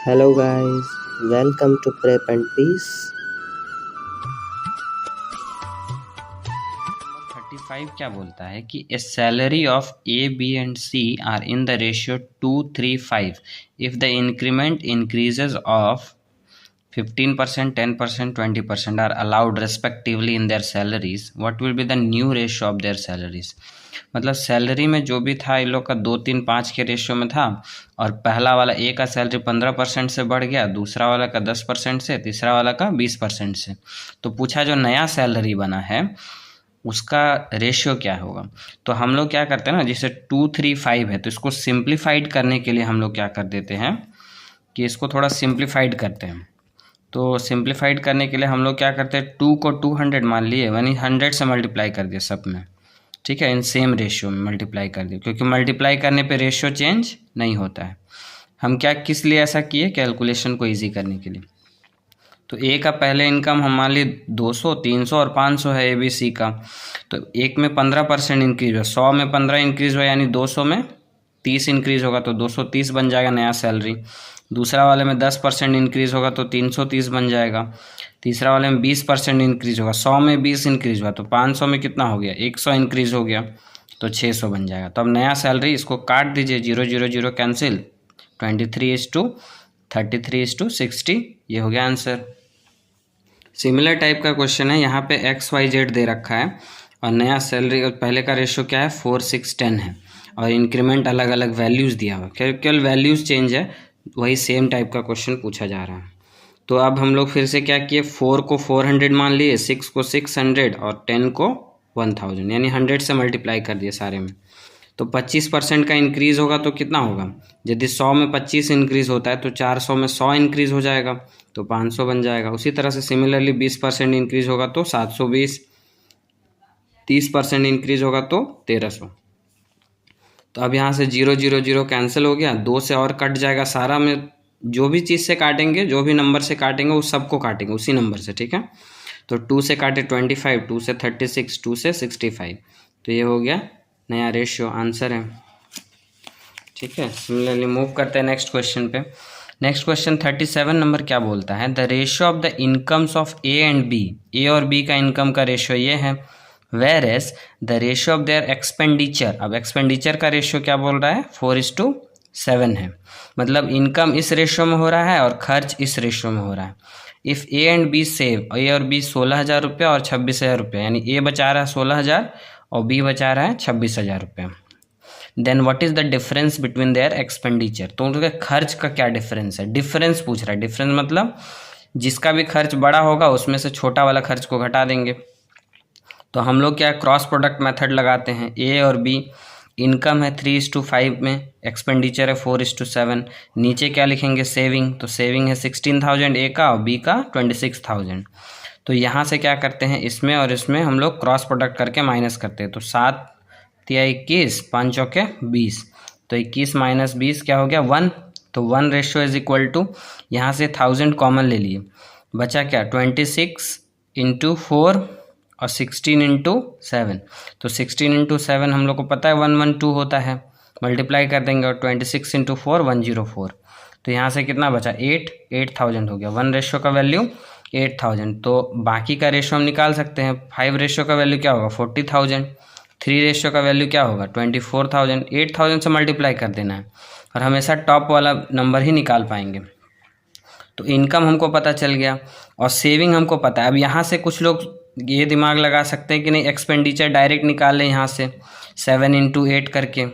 Hello guys, welcome to Prep and Peace. 35 क्या बोलता है कि a salary of A B and C are in the ratio 2:3:5 if the increment increases of 15%, 10%, 20% are allowed respectively in their salaries. What will be the new ratio of their salaries? मतलब salary में जो भी था इन लोग का 2:3:5 के ratio में था, और पहला वाला ए का सैलरी 15% से बढ़ गया, दूसरा वाला का 10% से, तीसरा वाला का 20% से। तो पूछा जो नया सैलरी बना है उसका रेशियो क्या होगा। तो हम लोग क्या करते हैं ना, जैसे 2:3:5 है तो इसको सिंप्लीफाइड करने के लिए हम लोग क्या कर देते हैं कि इसको थोड़ा सिंप्लीफाइड करते हैं। तो सिंप्लीफाइड करने के लिए हम लोग क्या करते हैं, 2 को 200 मान लिए, यानी 100 से मल्टीप्लाई कर दिया सब में, ठीक है, इन सेम रेशियो में मल्टीप्लाई कर दिया, क्योंकि मल्टीप्लाई करने पे रेशियो चेंज नहीं होता है। हम क्या किस लिए ऐसा किए, कैलकुलेशन को ईजी करने के लिए। तो ए का पहले इनकम हम मान लिए 200, 300 और 500 है ए बी सी का। तो एक में 15% इंक्रीज हुआ, 100 में 15 इंक्रीज हुआ, यानी 200 में 30 इंक्रीज होगा तो 230 बन जाएगा नया सैलरी। दूसरा वाले में 10% इंक्रीज होगा तो 330 बन जाएगा। तीसरा वाले में 20% इंक्रीज होगा, 100 में 20 इंक्रीज हुआ तो 500 में कितना हो गया, 100 इंक्रीज हो गया तो 600 बन जाएगा। तो अब नया सैलरी, इसको काट दीजिए, 0 0 0 कैंसिल, 23:33:60, ये हो गया आंसर। सिमिलर टाइप का क्वेश्चन है, यहाँ पे XYZ दे रखा है और नया सैलरी और पहले का रेशियो क्या है, 4 6 10 है, और इंक्रीमेंट अलग अलग वैल्यूज़ दिया हुआ, केवल वैल्यूज़ चेंज है, वही सेम टाइप का क्वेश्चन पूछा जा रहा है। तो अब हम लोग फिर से क्या किए, 4 को 400 मान लिए, 6 को 600 और 10 को 1000, यानी 100 से मल्टीप्लाई कर दिए सारे में। तो 25% का इंक्रीज़ होगा तो कितना होगा, यदि 100 में 25 इंक्रीज़ होता है तो 400 में 100 इंक्रीज़ हो जाएगा तो 500 बन जाएगा। उसी तरह से सिमिलरली 20% इंक्रीज़ होगा तो 720, 30% इंक्रीज़ होगा तो 1300। तो अब यहाँ से 0 0 0 कैंसिल हो गया, 2 से और कट जाएगा सारा में, जो भी चीज़ से काटेंगे, जो भी नंबर से काटेंगे वो सबको काटेंगे उसी नंबर से, ठीक है। तो 2 से काटे 25, 2 से 36, 2 से 65, तो ये हो गया नया रेशियो, आंसर है, ठीक है। सिमिलरली मूव करते हैं नेक्स्ट क्वेश्चन पे। नेक्स्ट क्वेश्चन 37 नंबर क्या बोलता है, the ratio of the incomes of A and B, A और बी का इनकम का रेशियो ये है, whereas the ratio of their expenditure, अब एक्सपेंडिचर का रेशियो क्या बोल रहा है, 4:7 है। मतलब इनकम इस रेशियो में हो रहा है और खर्च इस रेशियो में हो रहा है। If A and B save, A और बी 16,000 रुपये और 26,000 रुपये, यानी ए बचा रहा है 16,000 और बी बचा रहा है 26,000 रुपये, then what is the difference between their expenditure. तो उनके खर्च का क्या डिफरेंस है, डिफरेंस पूछ रहा है। डिफरेंस मतलब जिसका भी खर्च बड़ा होगा उसमें से छोटा वाला खर्च को घटा देंगे। तो हम लोग क्या क्रॉस प्रोडक्ट मेथड लगाते हैं, ए और बी, इनकम है 3:5 में, एक्सपेंडिचर है 4:7, नीचे क्या लिखेंगे, सेविंग, तो सेविंग है 16,000 ए का और बी का 26,000। तो यहाँ से क्या करते हैं, इसमें और इसमें हम लोग क्रॉस प्रोडक्ट करके माइनस करते हैं। तो 7 या 21, 5 चौके 20, तो 21 - 20 क्या हो गया, 1। तो 1 रेशियो इज इक्वल टू, यहाँ से 1000 कॉमन ले लिए, बचा क्या, 26 × 4 और 16 × 7। तो 16 × 7 हम लोग को पता है 112 होता है, मल्टीप्लाई कर देंगे, और 26 × 4 104। तो यहाँ से कितना बचा, 8000 हो गया। 1 रेशियो का वैल्यू 8000। तो बाकी का रेशियो हम निकाल सकते हैं। 5 रेशियो का वैल्यू क्या होगा, 40,000। 3 रेशियो का वैल्यू क्या होगा, 24,000। 8000 से मल्टीप्लाई कर देना है और हमेशा टॉप वाला नंबर ही निकाल पाएंगे। तो इनकम हमको पता चल गया और सेविंग हमको पता है। अब यहाँ से कुछ लोग ये दिमाग लगा सकते हैं कि नहीं, एक्सपेंडिचर डायरेक्ट निकाल लें यहाँ से 7 × 8 करके,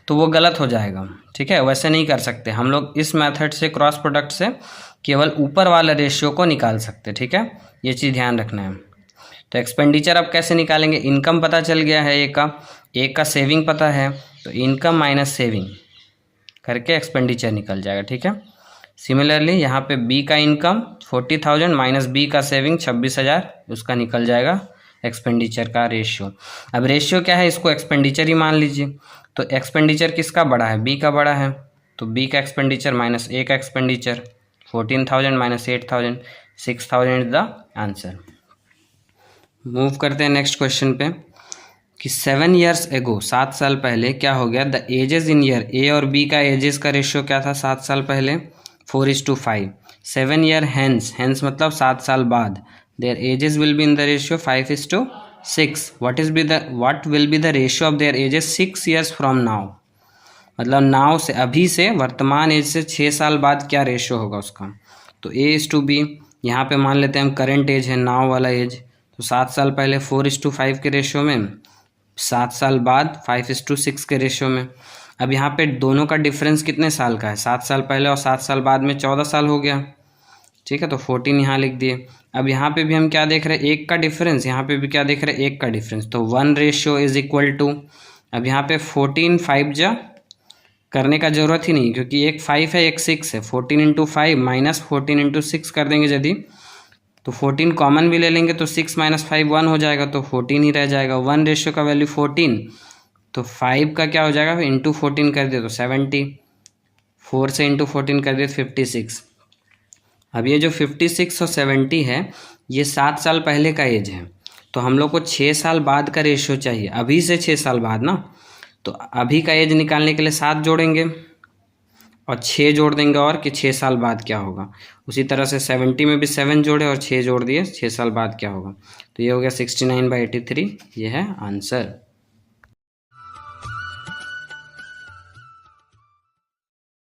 तो वो गलत हो जाएगा, ठीक है। वैसे नहीं कर सकते हम लोग, इस मेथड से क्रॉस प्रोडक्ट से केवल ऊपर वाला रेशियो को निकाल सकते, ठीक है, ये चीज़ ध्यान रखना है। तो एक्सपेंडिचर अब कैसे निकालेंगे, इनकम पता चल गया है एक का सेविंग पता है, तो इनकम माइनस सेविंग करके एक्सपेंडिचर निकल जाएगा, ठीक है। सिमिलरली यहाँ पे बी का इनकम 40,000 माइनस बी का सेविंग 26,000, उसका निकल जाएगा एक्सपेंडिचर का रेशियो। अब रेशियो क्या है, इसको एक्सपेंडिचर ही मान लीजिए। तो एक्सपेंडिचर किसका बड़ा है, बी का बड़ा है, तो बी का एक्सपेंडिचर माइनस ए का expenditure, 14,000 minus 8,000, 6,000 is the answer. Move करते हैं नेक्स्ट क्वेश्चन पे कि 7 years एगो, 7 साल पहले क्या हो गया, द एजेस इन ईयर, ए और बी का एजेस का रेशियो क्या था 7 साल पहले, 4:5. 7 year hence, hence मतलब 7 साल बाद, their ages will be in the ratio 5:6. what will be the ratio of their ages 6 years from now? मतलब नाउ से, अभी से, वर्तमान एज से 6 साल बाद क्या रेशियो होगा उसका। तो A:B, यहाँ पे मान लेते हैं हम करंट एज है नाउ वाला एज, तो 7 साल पहले 4:5 के रेशियो में, 7 साल बाद 5:6 के रेशियो में। अब यहाँ पे दोनों का डिफरेंस कितने साल का है, 7 साल पहले और 7 साल बाद में 14 साल हो गया, ठीक है। तो 14 यहाँ लिख दिए। अब यहाँ पे भी हम क्या देख रहे हैं, 1 का डिफरेंस, यहाँ पे भी क्या देख रहे हैं, 1 का डिफरेंस, तो 1:= अब यहाँ पे 14 5 जा करने का ज़रूरत ही नहीं, क्योंकि एक 5 है एक 6 है। 14 × 5 माइनस 14 × 6 कर देंगे यदि, तो 14 कॉमन भी ले लेंगे तो 6 - 5 1 हो जाएगा, तो 14 ही रह जाएगा। 1 रेशियो का वैल्यू 14, तो 5 का क्या हो जाएगा, इंटू 14 कर दिए तो 70, 4 से इंटू 14 कर दिए तो 56। अब ये जो 56 और 70 है, ये 7 साल पहले का एज है, तो हम लोग को 6 साल बाद का रेशियो चाहिए, अभी से 6 साल बाद ना। तो अभी का एज निकालने के लिए 7 जोड़ेंगे और 6 जोड़ देंगे, और कि 6 साल बाद क्या होगा। उसी तरह से 70 में भी 7 जोड़े और 6 जोड़ दिए, 6 साल बाद क्या होगा। तो ये हो गया 69/83, ये है आंसर।